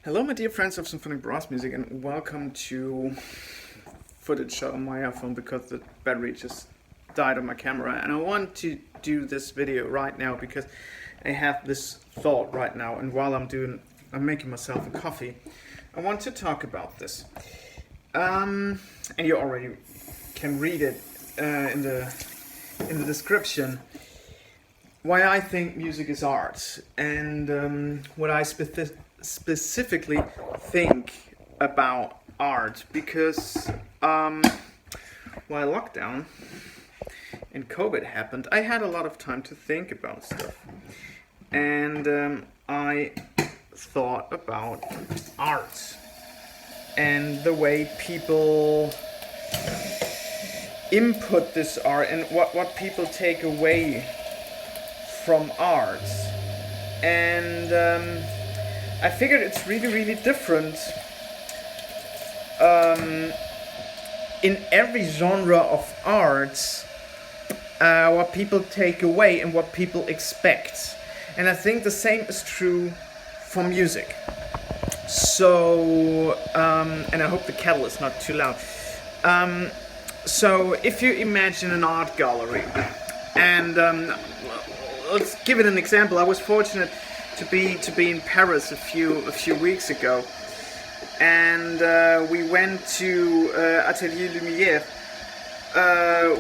Hello, my dear friends of Symphonic Brass Music, and welcome to footage shot on my iPhone because the battery just died on my camera. And I want to do this video right now because I have this thought right now, and while I'm making myself a coffee, I want to talk about this. And you already can read it in the description. Why I think music is art, and what I specifically think about art, because while lockdown and COVID happened, I had a lot of time to think about stuff, and I thought about art and the way people input this art and what people take away from art. And I figured it's really different in every genre of art, what people take away and what people expect. And I think the same is true for music. So, and I hope the kettle is not too loud. So if you imagine an art gallery, and let's give it an example. I was fortunate to be in Paris a few weeks ago, and we went to Atelier Lumière,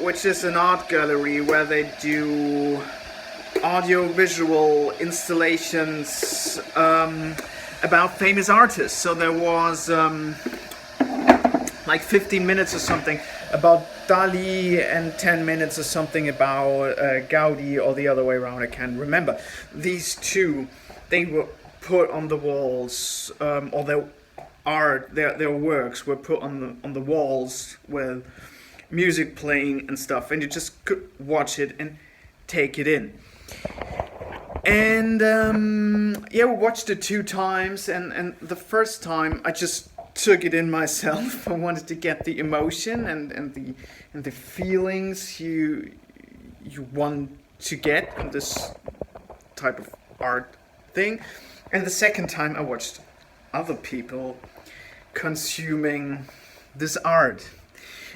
which is an art gallery where they do audio-visual installations about famous artists. So there was like 15 minutes or something about Dali and 10 minutes or something about Gaudi, or the other way around, I can't remember. These two, they were put on the walls, or their art, their works were put on the walls with music playing and stuff, and you just could watch it and take it in. And yeah, we watched it 2 times, and the first time I just took it in myself. I wanted to get the emotion and the feelings you want to get in this type of art thing. And the second time I watched other people consuming this art.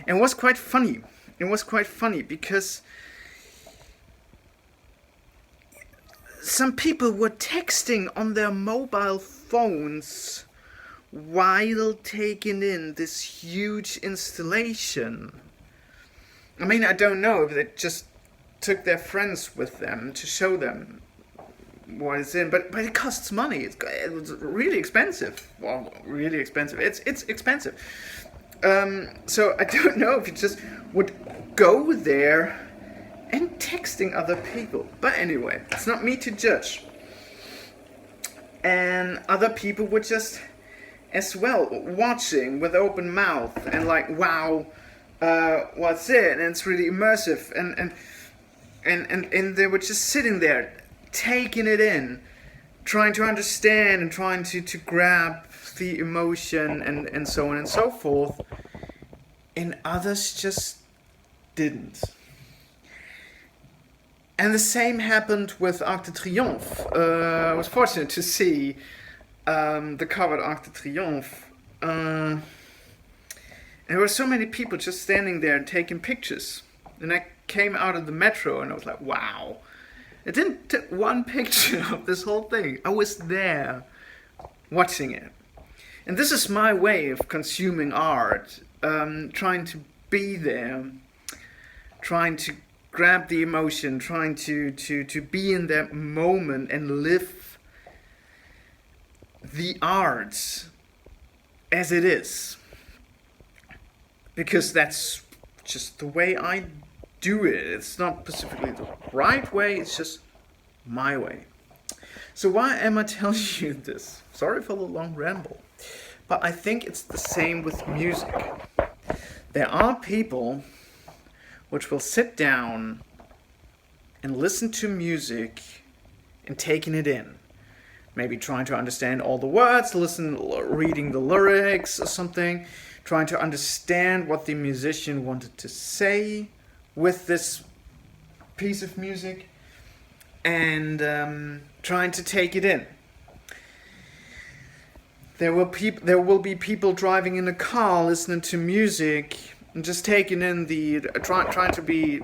And it was quite funny. It was quite funny because some people were texting on their mobile phones while taking in this huge installation. I mean, I don't know if they just took their friends with them to show them what it's in, but it costs money. It's really expensive. Well, really expensive. It's expensive. So I don't know if you just would go there and texting other people. But anyway, it's not me to judge. And other people were just as well watching with open mouth and like, wow, what's it? And it's really immersive, and they were just sitting there taking it in, trying to understand and trying to grab the emotion and so on and so forth, and others just didn't. And the same happened with Arc de Triomphe. I was fortunate to see the cover Arc de Triomphe. And there were so many people just standing there and taking pictures. And I came out of the metro and I was like, wow. I didn't take one picture of this whole thing. I was there watching it. And this is my way of consuming art. Trying to be there. Trying to grab the emotion. Trying to be in that moment and live the art as it is, because that's just the way I do it. It's not specifically the right way, it's just my way. So why am I telling you this? Sorry for the long ramble, but I think it's the same with music. There are people which will sit down and listen to music and taking it in. Maybe trying to understand all the words, reading the lyrics or something, trying to understand what the musician wanted to say with this piece of music, and trying to take it in. There will be people driving in a car, listening to music, and just taking in trying to be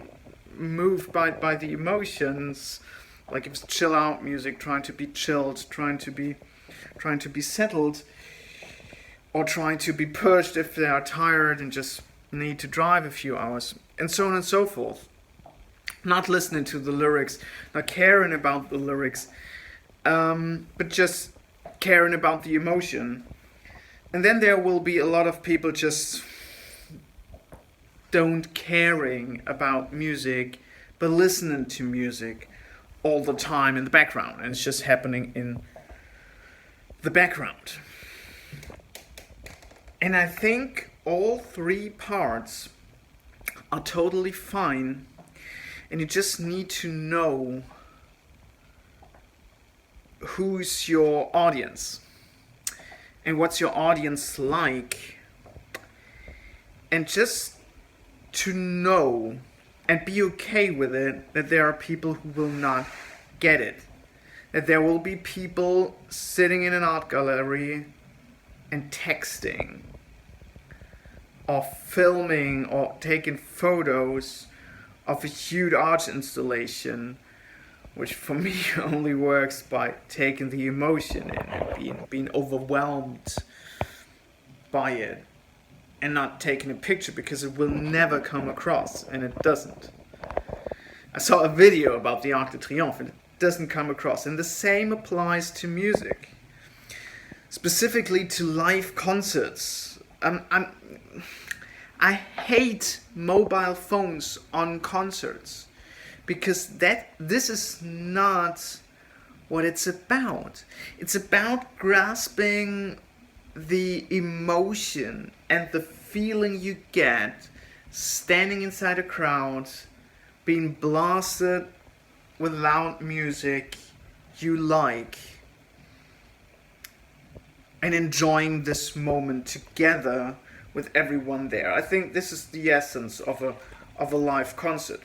moved by the emotions, like if it's chill out music, trying to be chilled, trying to be settled, or trying to be pushed if they are tired and just need to drive a few hours, and so on and so forth. Not listening to the lyrics, not caring about the lyrics, but just caring about the emotion. And then there will be a lot of people just don't caring about music, but listening to music all the time in the background, and it's just happening in the background. And I think all three parts are totally fine, and you just need to know who's your audience and what's your audience like, and just to know and be okay with it that there are people who will not get it, that there will be people sitting in an art gallery and texting or filming or taking photos of a huge art installation, which for me only works by taking the emotion in and being overwhelmed by it, and not taking a picture because it will never come across, and it doesn't. I saw a video about the Arc de Triomphe and it doesn't come across, and the same applies to music, specifically to live concerts. I hate mobile phones on concerts, because this is not what it's about. It's about grasping the emotion and the feeling you get standing inside a crowd, being blasted with loud music you like, and enjoying this moment together with everyone there. I think this is the essence of a live concert.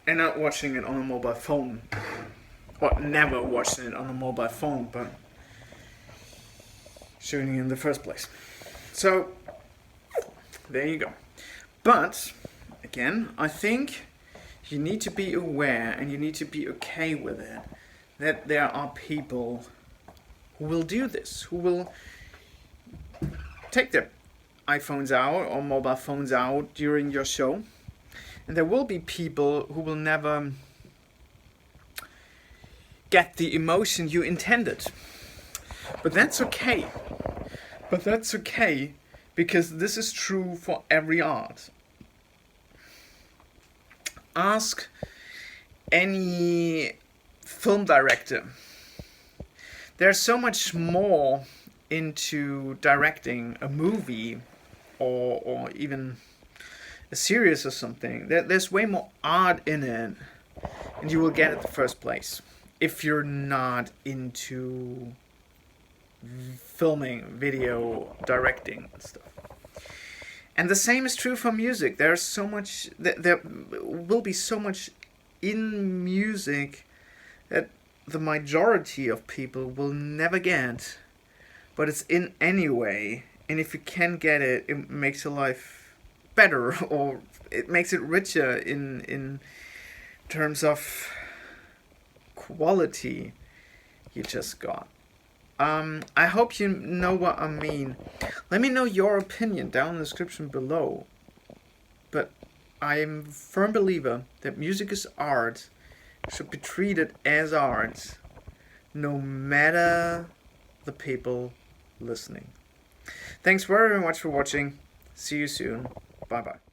And not watching it on a mobile phone. Or never watching it on a mobile phone, but shooting it in the first place. So, there you go. But, again, I think you need to be aware and you need to be okay with it, that there are people who will do this, who will take their iPhones out or mobile phones out during your show. And there will be people who will never get the emotion you intended. But that's okay. Because this is true for every art. Ask any film director. There's so much more into directing a movie or even a series or something. There's way more art in it, and you will get it the first place if you're not into filming, video, directing and stuff. And the same is true for music. There's so much, there will be so much in music that the majority of people will never get, but it's in anyway. And if you can get it, it makes your life better, or it makes it richer in terms of quality you just got. I hope you know what I mean. Let me know your opinion down in the description below. But I am a firm believer that music is art, should be treated as art, no matter the people listening. Thanks very much for watching. See you soon. Bye bye.